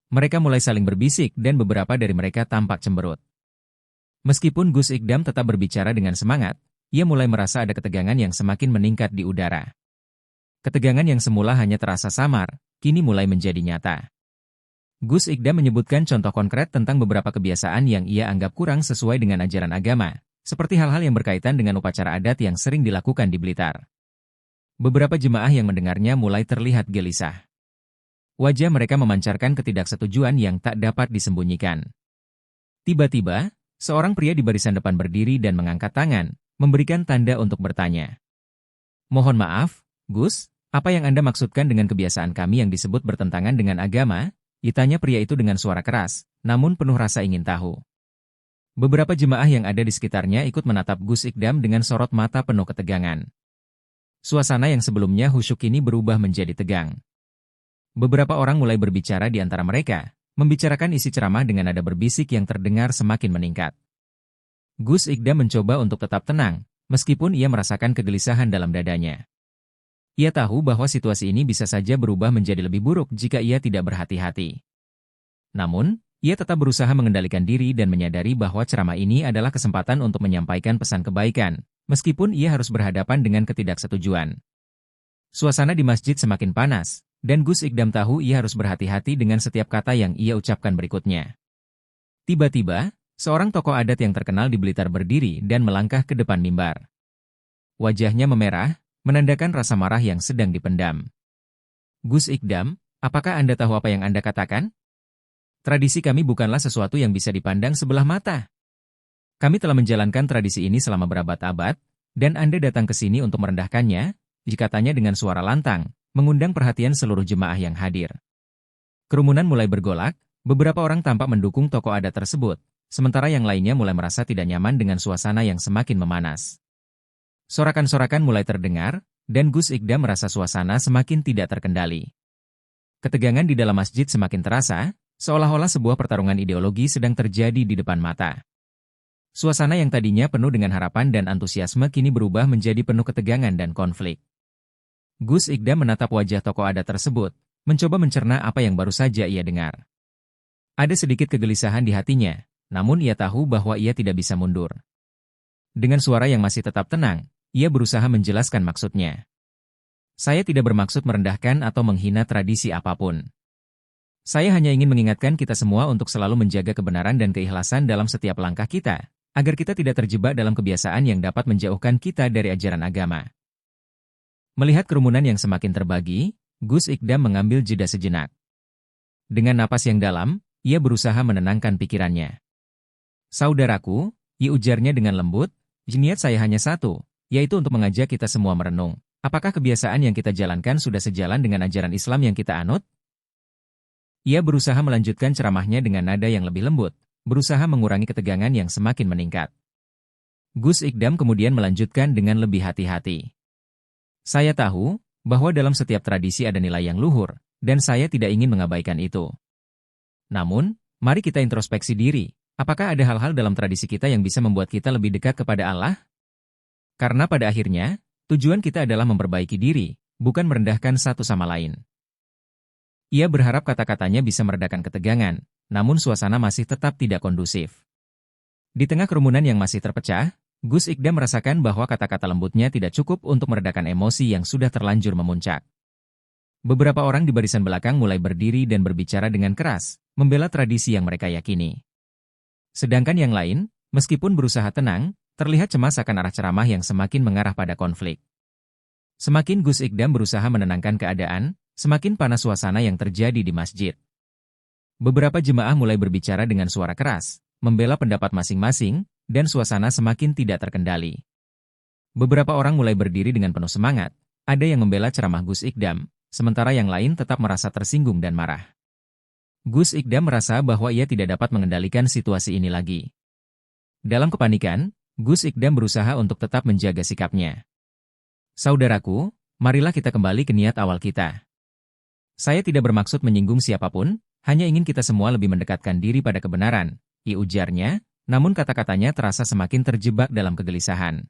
Mereka mulai saling berbisik dan beberapa dari mereka tampak cemberut. Meskipun Gus Ikdam tetap berbicara dengan semangat, ia mulai merasa ada ketegangan yang semakin meningkat di udara. Ketegangan yang semula hanya terasa samar, kini mulai menjadi nyata. Gus Ikdam menyebutkan contoh konkret tentang beberapa kebiasaan yang ia anggap kurang sesuai dengan ajaran agama, seperti hal-hal yang berkaitan dengan upacara adat yang sering dilakukan di Blitar. Beberapa jemaah yang mendengarnya mulai terlihat gelisah. Wajah mereka memancarkan ketidaksetujuan yang tak dapat disembunyikan. Tiba-tiba, seorang pria di barisan depan berdiri dan mengangkat tangan, memberikan tanda untuk bertanya. Mohon maaf, Gus, apa yang Anda maksudkan dengan kebiasaan kami yang disebut bertentangan dengan agama? Ditanya pria itu dengan suara keras, namun penuh rasa ingin tahu. Beberapa jemaah yang ada di sekitarnya ikut menatap Gus Ikdam dengan sorot mata penuh ketegangan. Suasana yang sebelumnya khusyuk kini berubah menjadi tegang. Beberapa orang mulai berbicara di antara mereka, membicarakan isi ceramah dengan nada berbisik yang terdengar semakin meningkat. Gus Ikdam mencoba untuk tetap tenang, meskipun ia merasakan kegelisahan dalam dadanya. Ia tahu bahwa situasi ini bisa saja berubah menjadi lebih buruk jika ia tidak berhati-hati. Namun, ia tetap berusaha mengendalikan diri dan menyadari bahwa ceramah ini adalah kesempatan untuk menyampaikan pesan kebaikan, meskipun ia harus berhadapan dengan ketidaksetujuan. Suasana di masjid semakin panas, dan Gus Ikdam tahu ia harus berhati-hati dengan setiap kata yang ia ucapkan berikutnya. Tiba-tiba, seorang tokoh adat yang terkenal di Blitar berdiri dan melangkah ke depan mimbar. Wajahnya memerah, menandakan rasa marah yang sedang dipendam. Gus Ikdam, apakah Anda tahu apa yang Anda katakan? Tradisi kami bukanlah sesuatu yang bisa dipandang sebelah mata. Kami telah menjalankan tradisi ini selama berabad-abad, dan Anda datang ke sini untuk merendahkannya, katanya dengan suara lantang, mengundang perhatian seluruh jemaah yang hadir. Kerumunan mulai bergolak, beberapa orang tampak mendukung tokoh adat tersebut, sementara yang lainnya mulai merasa tidak nyaman dengan suasana yang semakin memanas. Sorakan-sorakan mulai terdengar, dan Gus Ikdam merasa suasana semakin tidak terkendali. Ketegangan di dalam masjid semakin terasa, seolah-olah sebuah pertarungan ideologi sedang terjadi di depan mata. Suasana yang tadinya penuh dengan harapan dan antusiasme kini berubah menjadi penuh ketegangan dan konflik. Gus Ikdam menatap wajah tokoh adat tersebut, mencoba mencerna apa yang baru saja ia dengar. Ada sedikit kegelisahan di hatinya, namun ia tahu bahwa ia tidak bisa mundur. Dengan suara yang masih tetap tenang, ia berusaha menjelaskan maksudnya. Saya tidak bermaksud merendahkan atau menghina tradisi apapun. Saya hanya ingin mengingatkan kita semua untuk selalu menjaga kebenaran dan keikhlasan dalam setiap langkah kita, agar kita tidak terjebak dalam kebiasaan yang dapat menjauhkan kita dari ajaran agama. Melihat kerumunan yang semakin terbagi, Gus Ikdam mengambil jeda sejenak. Dengan napas yang dalam, ia berusaha menenangkan pikirannya. Saudaraku, ujarnya dengan lembut, niat saya hanya satu, yaitu untuk mengajak kita semua merenung. Apakah kebiasaan yang kita jalankan sudah sejalan dengan ajaran Islam yang kita anut? Ia berusaha melanjutkan ceramahnya dengan nada yang lebih lembut, berusaha mengurangi ketegangan yang semakin meningkat. Gus Ikdam kemudian melanjutkan dengan lebih hati-hati. Saya tahu bahwa dalam setiap tradisi ada nilai yang luhur, dan saya tidak ingin mengabaikan itu. Namun, mari kita introspeksi diri. Apakah ada hal-hal dalam tradisi kita yang bisa membuat kita lebih dekat kepada Allah? Karena pada akhirnya, tujuan kita adalah memperbaiki diri, bukan merendahkan satu sama lain. Ia berharap kata-katanya bisa meredakan ketegangan, namun suasana masih tetap tidak kondusif. Di tengah kerumunan yang masih terpecah, Gus Ikdam merasakan bahwa kata-kata lembutnya tidak cukup untuk meredakan emosi yang sudah terlanjur memuncak. Beberapa orang di barisan belakang mulai berdiri dan berbicara dengan keras, membela tradisi yang mereka yakini. Sedangkan yang lain, meskipun berusaha tenang, terlihat cemas akan arah ceramah yang semakin mengarah pada konflik. Semakin Gus Ikdam berusaha menenangkan keadaan, semakin panas suasana yang terjadi di masjid. Beberapa jemaah mulai berbicara dengan suara keras, membela pendapat masing-masing, dan suasana semakin tidak terkendali. Beberapa orang mulai berdiri dengan penuh semangat, ada yang membela ceramah Gus Ikdam, sementara yang lain tetap merasa tersinggung dan marah. Gus Ikdam merasa bahwa ia tidak dapat mengendalikan situasi ini lagi. Dalam kepanikan, Gus Ikdam berusaha untuk tetap menjaga sikapnya. Saudaraku, marilah kita kembali ke niat awal kita. Saya tidak bermaksud menyinggung siapapun, hanya ingin kita semua lebih mendekatkan diri pada kebenaran, ujarnya, namun kata-katanya terasa semakin terjebak dalam kegelisahan.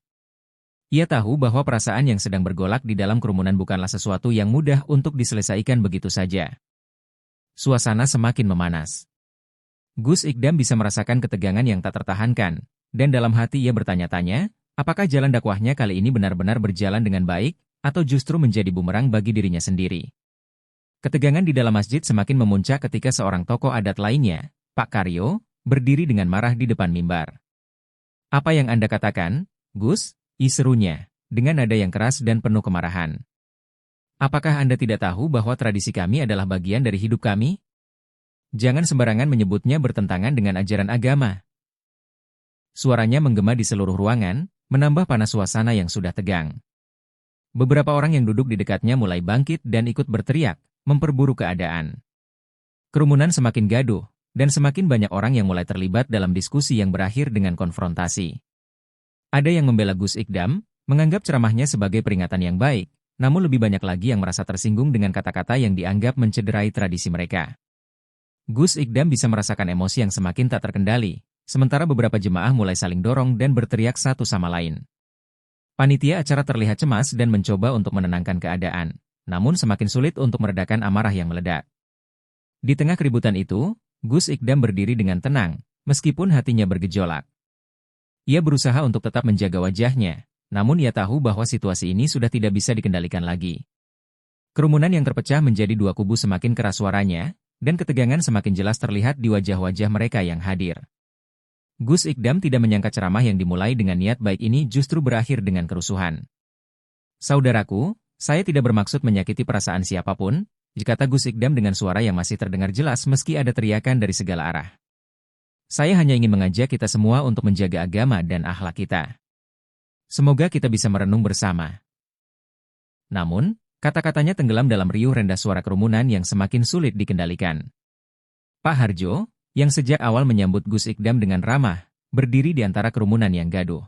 Ia tahu bahwa perasaan yang sedang bergolak di dalam kerumunan bukanlah sesuatu yang mudah untuk diselesaikan begitu saja. Suasana semakin memanas. Gus Ikdam bisa merasakan ketegangan yang tak tertahankan, dan dalam hati ia bertanya-tanya, apakah jalan dakwahnya kali ini benar-benar berjalan dengan baik, atau justru menjadi bumerang bagi dirinya sendiri. Ketegangan di dalam masjid semakin memuncak ketika seorang tokoh adat lainnya, Pak Karyo, berdiri dengan marah di depan mimbar. Apa yang Anda katakan, Gus? Serunya, dengan nada yang keras dan penuh kemarahan. Apakah Anda tidak tahu bahwa tradisi kami adalah bagian dari hidup kami? Jangan sembarangan menyebutnya bertentangan dengan ajaran agama. Suaranya menggema di seluruh ruangan, menambah panas suasana yang sudah tegang. Beberapa orang yang duduk di dekatnya mulai bangkit dan ikut berteriak, memperburuk keadaan. Kerumunan semakin gaduh, dan semakin banyak orang yang mulai terlibat dalam diskusi yang berakhir dengan konfrontasi. Ada yang membela Gus Ikdam, menganggap ceramahnya sebagai peringatan yang baik, namun lebih banyak lagi yang merasa tersinggung dengan kata-kata yang dianggap mencederai tradisi mereka. Gus Ikdam bisa merasakan emosi yang semakin tak terkendali, sementara beberapa jemaah mulai saling dorong dan berteriak satu sama lain. Panitia acara terlihat cemas dan mencoba untuk menenangkan keadaan, namun semakin sulit untuk meredakan amarah yang meledak. Di tengah keributan itu, Gus Ikdam berdiri dengan tenang, meskipun hatinya bergejolak. Ia berusaha untuk tetap menjaga wajahnya, namun ia tahu bahwa situasi ini sudah tidak bisa dikendalikan lagi. Kerumunan yang terpecah menjadi dua kubu semakin keras suaranya, dan ketegangan semakin jelas terlihat di wajah-wajah mereka yang hadir. Gus Ikdam tidak menyangka ceramah yang dimulai dengan niat baik ini justru berakhir dengan kerusuhan. Saudaraku, saya tidak bermaksud menyakiti perasaan siapapun, kata Gus Ikdam dengan suara yang masih terdengar jelas meski ada teriakan dari segala arah. Saya hanya ingin mengajak kita semua untuk menjaga agama dan akhlak kita. Semoga kita bisa merenung bersama. Namun, kata-katanya tenggelam dalam riuh rendah suara kerumunan yang semakin sulit dikendalikan. Pak Harjo, yang sejak awal menyambut Gus Ikdam dengan ramah, berdiri di antara kerumunan yang gaduh.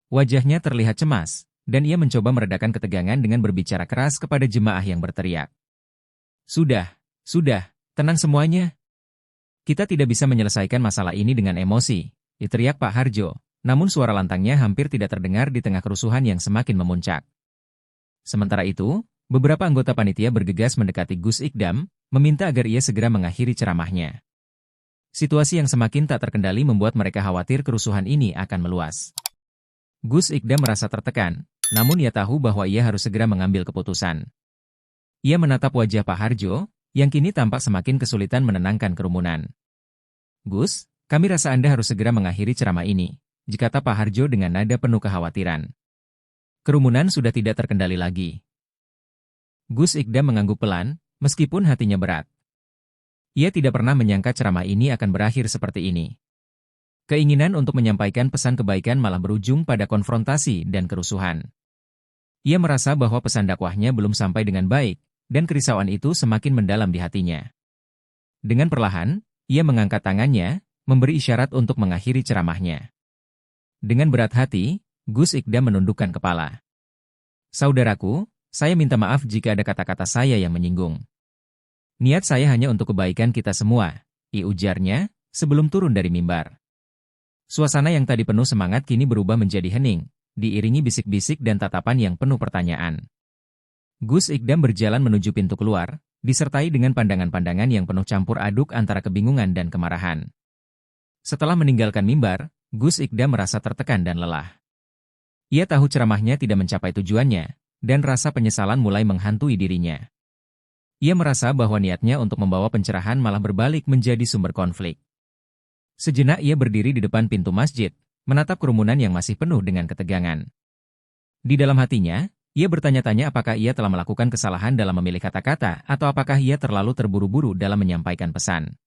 Wajahnya terlihat cemas, dan ia mencoba meredakan ketegangan dengan berbicara keras kepada jemaah yang berteriak. Sudah, tenang semuanya. Kita tidak bisa menyelesaikan masalah ini dengan emosi, teriak Pak Harjo, namun suara lantangnya hampir tidak terdengar di tengah kerusuhan yang semakin memuncak. Sementara itu, Beberapa anggota panitia bergegas mendekati Gus Ikdam, meminta agar ia segera mengakhiri ceramahnya. Situasi yang semakin tak terkendali membuat mereka khawatir kerusuhan ini akan meluas. Gus Ikdam merasa tertekan, namun ia tahu bahwa ia harus segera mengambil keputusan. Ia menatap wajah Pak Harjo, yang kini tampak semakin kesulitan menenangkan kerumunan. "Gus, kami rasa Anda harus segera mengakhiri ceramah ini," kata Pak Harjo dengan nada penuh kekhawatiran. Kerumunan sudah tidak terkendali lagi. Gus Ikdam mengangguk pelan, meskipun hatinya berat. Ia tidak pernah menyangka ceramah ini akan berakhir seperti ini. Keinginan untuk menyampaikan pesan kebaikan malah berujung pada konfrontasi dan kerusuhan. Ia merasa bahwa pesan dakwahnya belum sampai dengan baik, dan kerisauan itu semakin mendalam di hatinya. Dengan perlahan, ia mengangkat tangannya, memberi isyarat untuk mengakhiri ceramahnya. Dengan berat hati, Gus Ikdam menundukkan kepala. "Saudaraku, saya minta maaf jika ada kata-kata saya yang menyinggung. Niat saya hanya untuk kebaikan kita semua," ujarnya, sebelum turun dari mimbar. Suasana yang tadi penuh semangat kini berubah menjadi hening, diiringi bisik-bisik dan tatapan yang penuh pertanyaan. Gus Ikdam berjalan menuju pintu keluar, disertai dengan pandangan-pandangan yang penuh campur aduk antara kebingungan dan kemarahan. Setelah meninggalkan mimbar, Gus Ikdam merasa tertekan dan lelah. Ia tahu ceramahnya tidak mencapai tujuannya, dan rasa penyesalan mulai menghantui dirinya. Ia merasa bahwa niatnya untuk membawa pencerahan malah berbalik menjadi sumber konflik. Sejenak ia berdiri di depan pintu masjid, menatap kerumunan yang masih penuh dengan ketegangan. Di dalam hatinya, ia bertanya-tanya apakah ia telah melakukan kesalahan dalam memilih kata-kata atau apakah ia terlalu terburu-buru dalam menyampaikan pesan.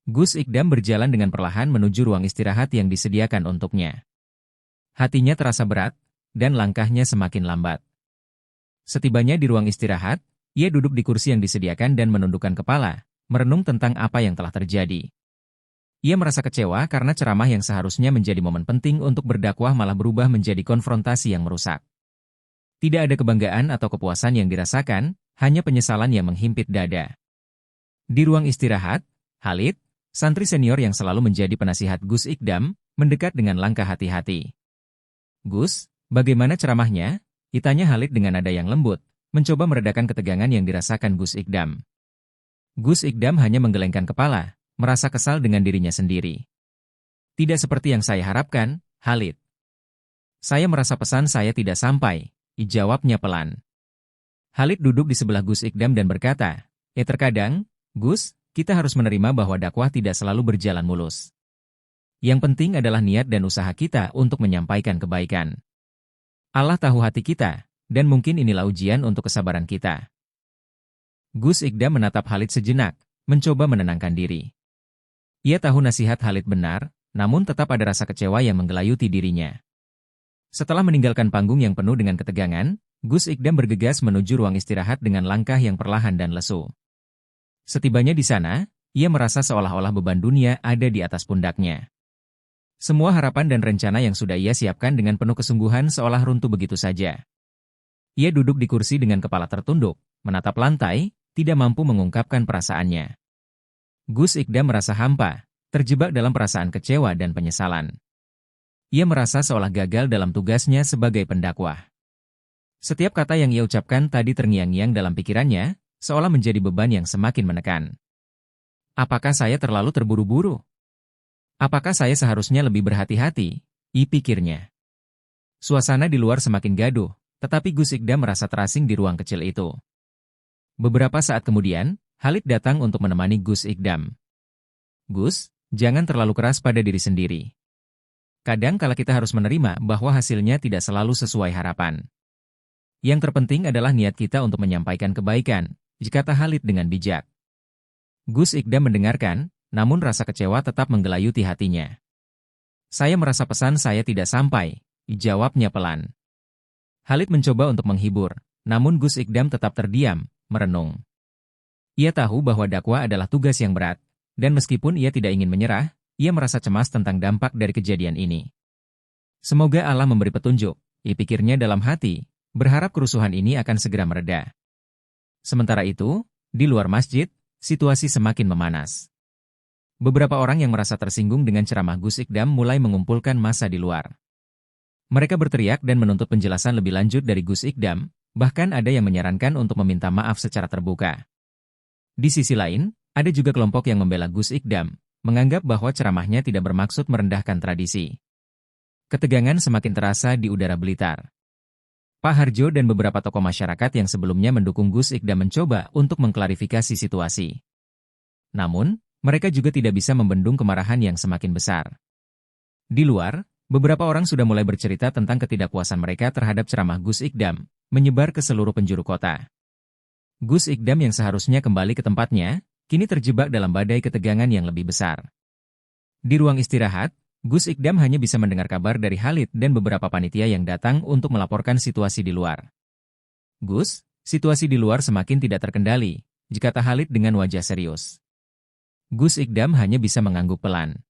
Gus Ikdam berjalan dengan perlahan menuju ruang istirahat yang disediakan untuknya. Hatinya terasa berat, dan langkahnya semakin lambat. Setibanya di ruang istirahat, ia duduk di kursi yang disediakan dan menundukkan kepala, merenung tentang apa yang telah terjadi. Ia merasa kecewa karena ceramah yang seharusnya menjadi momen penting untuk berdakwah malah berubah menjadi konfrontasi yang merusak. Tidak ada kebanggaan atau kepuasan yang dirasakan, hanya penyesalan yang menghimpit dada. Di ruang istirahat, Khalid, santri senior yang selalu menjadi penasihat Gus Ikdam, mendekat dengan langkah hati-hati. "Gus, bagaimana ceramahnya?" tanya Khalid dengan nada yang lembut, mencoba meredakan ketegangan yang dirasakan Gus Ikdam. Gus Ikdam hanya menggelengkan kepala, merasa kesal dengan dirinya sendiri. "Tidak seperti yang saya harapkan, Khalid. Saya merasa pesan saya tidak sampai," jawabnya pelan. Khalid duduk di sebelah Gus Ikdam dan berkata, "Terkadang, Gus, kita harus menerima bahwa dakwah tidak selalu berjalan mulus. Yang penting adalah niat dan usaha kita untuk menyampaikan kebaikan. Allah tahu hati kita, dan mungkin inilah ujian untuk kesabaran kita." Gus Ikdam menatap Khalid sejenak, mencoba menenangkan diri. Ia tahu nasihat Khalid benar, namun tetap ada rasa kecewa yang menggelayuti dirinya. Setelah meninggalkan panggung yang penuh dengan ketegangan, Gus Ikdam bergegas menuju ruang istirahat dengan langkah yang perlahan dan lesu. Setibanya di sana, ia merasa seolah-olah beban dunia ada di atas pundaknya. Semua harapan dan rencana yang sudah ia siapkan dengan penuh kesungguhan seolah runtuh begitu saja. Ia duduk di kursi dengan kepala tertunduk, menatap lantai, tidak mampu mengungkapkan perasaannya. Gus Ikdam merasa hampa, terjebak dalam perasaan kecewa dan penyesalan. Ia merasa seolah gagal dalam tugasnya sebagai pendakwah. Setiap kata yang ia ucapkan tadi terngiang-ngiang dalam pikirannya, seolah menjadi beban yang semakin menekan. Apakah saya terlalu terburu-buru? Apakah saya seharusnya lebih berhati-hati? Pikirnya. Suasana di luar semakin gaduh, tetapi Gus Ikdam merasa terasing di ruang kecil itu. Beberapa saat kemudian, Khalid datang untuk menemani Gus Ikdam. "Gus, jangan terlalu keras pada diri sendiri. Kadang kala kita harus menerima bahwa hasilnya tidak selalu sesuai harapan. Yang terpenting adalah niat kita untuk menyampaikan kebaikan," kata Khalid dengan bijak. Gus Ikdam mendengarkan, namun rasa kecewa tetap menggelayuti hatinya. "Saya merasa pesan saya tidak sampai," jawabnya pelan. Khalid mencoba untuk menghibur, namun Gus Ikdam tetap terdiam, merenung. Ia tahu bahwa dakwah adalah tugas yang berat, dan meskipun ia tidak ingin menyerah, ia merasa cemas tentang dampak dari kejadian ini. Semoga Allah memberi petunjuk, pikirnya dalam hati, berharap kerusuhan ini akan segera mereda. Sementara itu, di luar masjid, situasi semakin memanas. Beberapa orang yang merasa tersinggung dengan ceramah Gus Ikdam mulai mengumpulkan massa di luar. Mereka berteriak dan menuntut penjelasan lebih lanjut dari Gus Ikdam, Bahkan ada yang menyarankan untuk meminta maaf secara terbuka. Di sisi lain, ada juga kelompok yang membela Gus Ikdam, menganggap bahwa ceramahnya tidak bermaksud merendahkan tradisi. Ketegangan semakin terasa di udara Blitar. Pak Harjo dan beberapa tokoh masyarakat yang sebelumnya mendukung Gus Ikdam mencoba untuk mengklarifikasi situasi. Namun, mereka juga tidak bisa membendung kemarahan yang semakin besar. Di luar, beberapa orang sudah mulai bercerita tentang ketidakpuasan mereka terhadap ceramah Gus Ikdam, menyebar ke seluruh penjuru kota. Gus Ikdam yang seharusnya kembali ke tempatnya, kini terjebak dalam badai ketegangan yang lebih besar. Di ruang istirahat, Gus Ikdam hanya bisa mendengar kabar dari Khalid dan beberapa panitia yang datang untuk melaporkan situasi di luar. Gus, situasi di luar semakin tidak terkendali, kata Khalid dengan wajah serius. Gus Ikdam hanya bisa mengangguk pelan.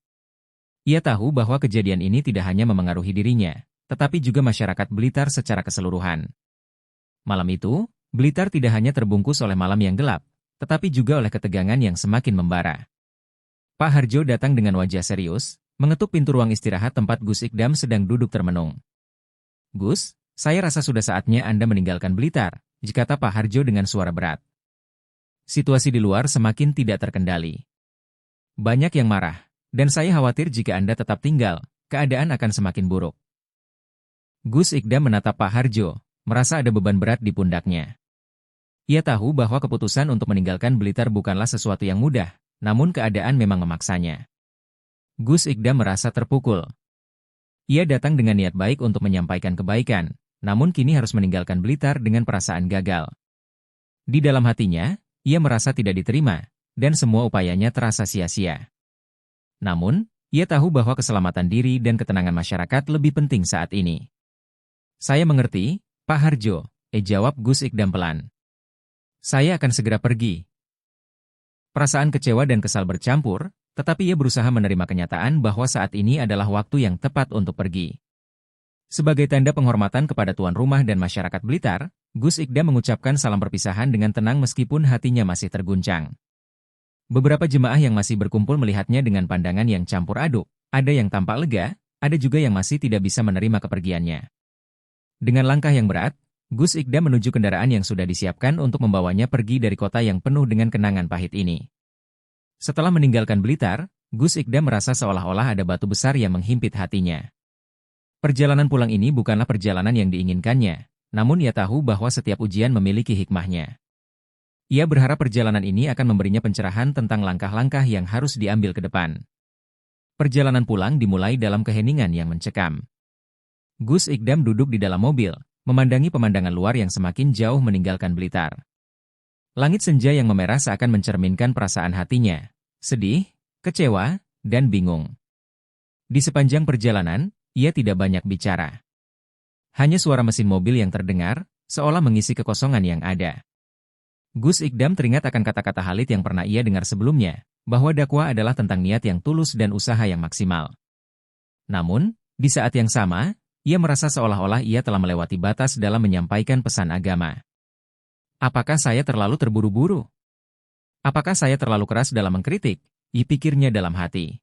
Ia tahu bahwa kejadian ini tidak hanya memengaruhi dirinya, tetapi juga masyarakat Blitar secara keseluruhan. Malam itu, Blitar tidak hanya terbungkus oleh malam yang gelap, tetapi juga oleh ketegangan yang semakin membara. Pak Harjo datang dengan wajah serius, mengetuk pintu ruang istirahat tempat Gus Ikdam sedang duduk termenung. Gus, saya rasa sudah saatnya Anda meninggalkan Blitar, kata Pak Harjo dengan suara berat. Situasi di luar semakin tidak terkendali. Banyak yang marah, dan saya khawatir jika Anda tetap tinggal, keadaan akan semakin buruk. Gus Ikdam menatap Pak Harjo, merasa ada beban berat di pundaknya. Ia tahu bahwa keputusan untuk meninggalkan Blitar bukanlah sesuatu yang mudah, namun keadaan memang memaksanya. Gus Ikdam merasa terpukul. Ia datang dengan niat baik untuk menyampaikan kebaikan, namun kini harus meninggalkan Blitar dengan perasaan gagal. Di dalam hatinya, ia merasa tidak diterima, dan semua upayanya terasa sia-sia. Namun, ia tahu bahwa keselamatan diri dan ketenangan masyarakat lebih penting saat ini. Saya mengerti, Pak Harjo, jawab Gus Ikdam pelan. Saya akan segera pergi. Perasaan kecewa dan kesal bercampur, tetapi ia berusaha menerima kenyataan bahwa saat ini adalah waktu yang tepat untuk pergi. Sebagai tanda penghormatan kepada tuan rumah dan masyarakat Blitar, Gus Ikdam mengucapkan salam perpisahan dengan tenang meskipun hatinya masih terguncang. Beberapa jemaah yang masih berkumpul melihatnya dengan pandangan yang campur aduk, ada yang tampak lega, ada juga yang masih tidak bisa menerima kepergiannya. Dengan langkah yang berat, Gus Ikdam menuju kendaraan yang sudah disiapkan untuk membawanya pergi dari kota yang penuh dengan kenangan pahit ini. Setelah meninggalkan Blitar, Gus Ikdam merasa seolah-olah ada batu besar yang menghimpit hatinya. Perjalanan pulang ini bukanlah perjalanan yang diinginkannya, namun ia tahu bahwa setiap ujian memiliki hikmahnya. Ia berharap perjalanan ini akan memberinya pencerahan tentang langkah-langkah yang harus diambil ke depan. Perjalanan pulang dimulai dalam keheningan yang mencekam. Gus Ikdam duduk di dalam mobil, memandangi pemandangan luar yang semakin jauh meninggalkan Blitar. Langit senja yang memerah seakan mencerminkan perasaan hatinya. Sedih, kecewa, dan bingung. Di sepanjang perjalanan, ia tidak banyak bicara. Hanya suara mesin mobil yang terdengar, seolah mengisi kekosongan yang ada. Gus Ikdam teringat akan kata-kata Khalid yang pernah ia dengar sebelumnya, bahwa dakwah adalah tentang niat yang tulus dan usaha yang maksimal. Namun, di saat yang sama, ia merasa seolah-olah ia telah melewati batas dalam menyampaikan pesan agama. Apakah saya terlalu terburu-buru? Apakah saya terlalu keras dalam mengkritik? Pikirnya dalam hati.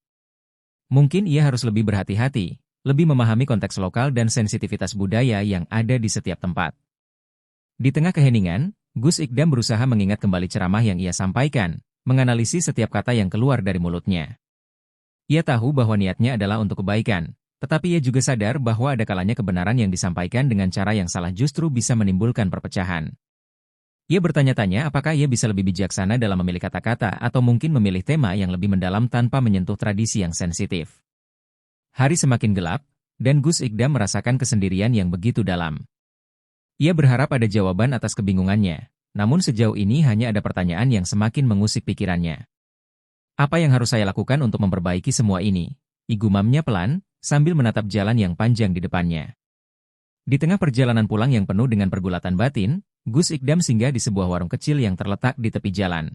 Mungkin ia harus lebih berhati-hati, lebih memahami konteks lokal dan sensitivitas budaya yang ada di setiap tempat. Di tengah keheningan, Gus Ikdam berusaha mengingat kembali ceramah yang ia sampaikan, menganalisis setiap kata yang keluar dari mulutnya. Ia tahu bahwa niatnya adalah untuk kebaikan, tetapi ia juga sadar bahwa ada kalanya kebenaran yang disampaikan dengan cara yang salah justru bisa menimbulkan perpecahan. Ia bertanya-tanya apakah ia bisa lebih bijaksana dalam memilih kata-kata atau mungkin memilih tema yang lebih mendalam tanpa menyentuh tradisi yang sensitif. Hari semakin gelap, dan Gus Ikdam merasakan kesendirian yang begitu dalam. Ia berharap ada jawaban atas kebingungannya, namun sejauh ini hanya ada pertanyaan yang semakin mengusik pikirannya. Apa yang harus saya lakukan untuk memperbaiki semua ini? Gumamnya pelan, sambil menatap jalan yang panjang di depannya. Di tengah perjalanan pulang yang penuh dengan pergulatan batin, Gus Ikdam singgah di sebuah warung kecil yang terletak di tepi jalan.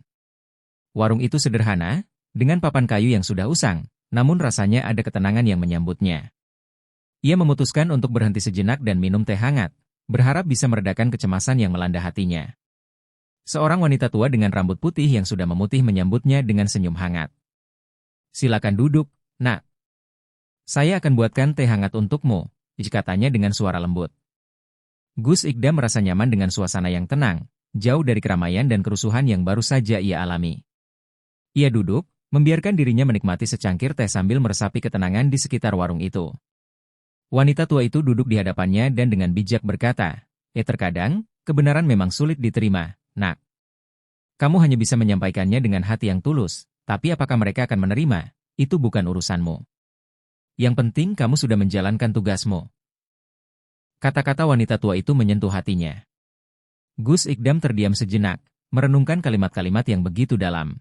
Warung itu sederhana, dengan papan kayu yang sudah usang, namun rasanya ada ketenangan yang menyambutnya. Ia memutuskan untuk berhenti sejenak dan minum teh hangat, berharap bisa meredakan kecemasan yang melanda hatinya. Seorang wanita tua dengan rambut putih yang sudah memutih menyambutnya dengan senyum hangat. "Silakan duduk, Nak. Saya akan buatkan teh hangat untukmu," katanya dengan suara lembut. Gus Ikdam merasa nyaman dengan suasana yang tenang, jauh dari keramaian dan kerusuhan yang baru saja ia alami. Ia duduk, membiarkan dirinya menikmati secangkir teh sambil meresapi ketenangan di sekitar warung itu. Wanita tua itu duduk di hadapannya dan dengan bijak berkata, terkadang, kebenaran memang sulit diterima, nak. Kamu hanya bisa menyampaikannya dengan hati yang tulus, tapi apakah mereka akan menerima, itu bukan urusanmu. Yang penting kamu sudah menjalankan tugasmu. Kata-kata wanita tua itu menyentuh hatinya. Gus Ikdam terdiam sejenak, merenungkan kalimat-kalimat yang begitu dalam.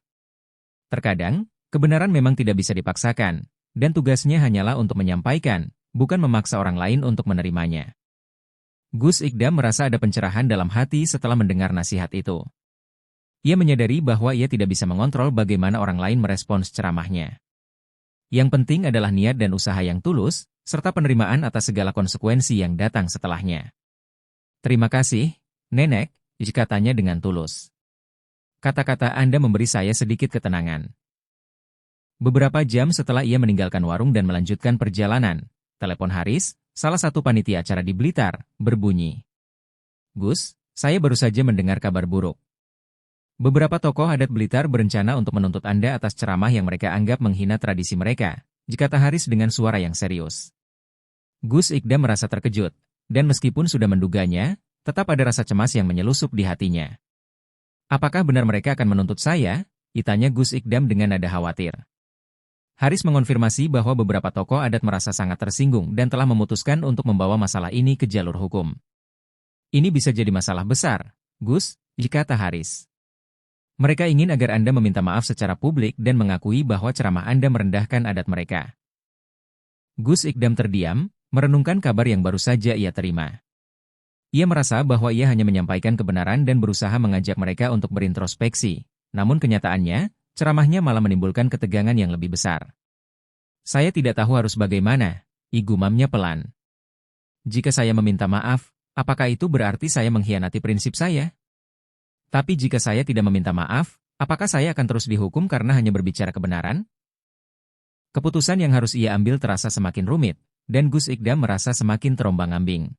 Terkadang, kebenaran memang tidak bisa dipaksakan, dan tugasnya hanyalah untuk menyampaikan, bukan memaksa orang lain untuk menerimanya. Gus Ikdam merasa ada pencerahan dalam hati setelah mendengar nasihat itu. Ia menyadari bahwa ia tidak bisa mengontrol bagaimana orang lain merespons ceramahnya. Yang penting adalah niat dan usaha yang tulus, serta penerimaan atas segala konsekuensi yang datang setelahnya. Terima kasih, Nenek, katanya dengan tulus. Kata-kata Anda memberi saya sedikit ketenangan. Beberapa jam setelah ia meninggalkan warung dan melanjutkan perjalanan, telepon Haris, salah satu panitia acara di Blitar, berbunyi. Gus, saya baru saja mendengar kabar buruk. Beberapa tokoh adat Blitar berencana untuk menuntut Anda atas ceramah yang mereka anggap menghina tradisi mereka, kata Haris dengan suara yang serius. Gus Ikdam merasa terkejut, dan meskipun sudah menduganya, tetap ada rasa cemas yang menyelusup di hatinya. Apakah benar mereka akan menuntut saya? Tanya Gus Ikdam dengan nada khawatir. Haris mengonfirmasi bahwa beberapa tokoh adat merasa sangat tersinggung dan telah memutuskan untuk membawa masalah ini ke jalur hukum. Ini bisa jadi masalah besar, Gus, kata Haris. Mereka ingin agar Anda meminta maaf secara publik dan mengakui bahwa ceramah Anda merendahkan adat mereka. Gus Ikdam terdiam, merenungkan kabar yang baru saja ia terima. Ia merasa bahwa ia hanya menyampaikan kebenaran dan berusaha mengajak mereka untuk berintrospeksi, namun kenyataannya, ceramahnya malah menimbulkan ketegangan yang lebih besar. Saya tidak tahu harus bagaimana, gumamnya pelan. Jika saya meminta maaf, apakah itu berarti saya mengkhianati prinsip saya? Tapi jika saya tidak meminta maaf, apakah saya akan terus dihukum karena hanya berbicara kebenaran? Keputusan yang harus ia ambil terasa semakin rumit, dan Gus Ikdam merasa semakin terombang-ambing.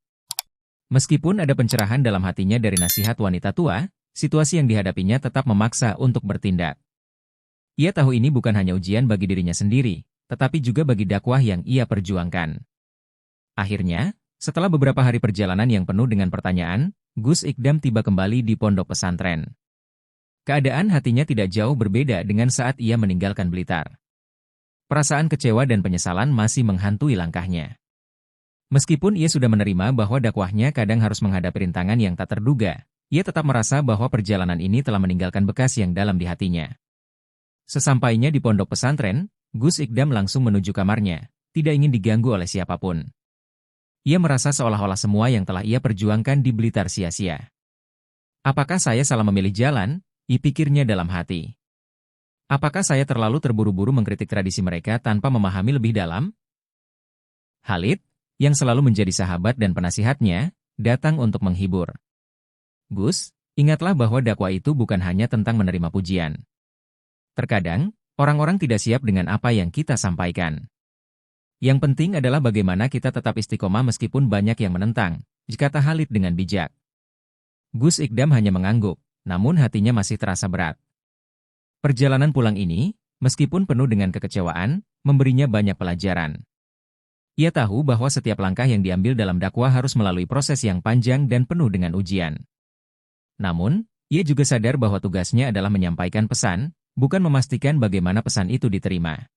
Meskipun ada pencerahan dalam hatinya dari nasihat wanita tua, situasi yang dihadapinya tetap memaksa untuk bertindak. Ia tahu ini bukan hanya ujian bagi dirinya sendiri, tetapi juga bagi dakwah yang ia perjuangkan. Akhirnya, setelah beberapa hari perjalanan yang penuh dengan pertanyaan, Gus Ikdam tiba kembali di pondok pesantren. Keadaan hatinya tidak jauh berbeda dengan saat ia meninggalkan Blitar. Perasaan kecewa dan penyesalan masih menghantui langkahnya. Meskipun ia sudah menerima bahwa dakwahnya kadang harus menghadapi rintangan yang tak terduga, ia tetap merasa bahwa perjalanan ini telah meninggalkan bekas yang dalam di hatinya. Sesampainya di pondok pesantren, Gus Ikdam langsung menuju kamarnya, tidak ingin diganggu oleh siapapun. Ia merasa seolah-olah semua yang telah ia perjuangkan di Blitar sia-sia. Apakah saya salah memilih jalan? Pikirnya dalam hati. Apakah saya terlalu terburu-buru mengkritik tradisi mereka tanpa memahami lebih dalam? Khalid, yang selalu menjadi sahabat dan penasihatnya, datang untuk menghibur. Gus, ingatlah bahwa dakwah itu bukan hanya tentang menerima pujian. Terkadang, orang-orang tidak siap dengan apa yang kita sampaikan. Yang penting adalah bagaimana kita tetap istiqomah meskipun banyak yang menentang, kata Khalid dengan bijak. Gus Ikdam hanya mengangguk, namun hatinya masih terasa berat. Perjalanan pulang ini, meskipun penuh dengan kekecewaan, memberinya banyak pelajaran. Ia tahu bahwa setiap langkah yang diambil dalam dakwah harus melalui proses yang panjang dan penuh dengan ujian. Namun, ia juga sadar bahwa tugasnya adalah menyampaikan pesan, bukan memastikan bagaimana pesan itu diterima.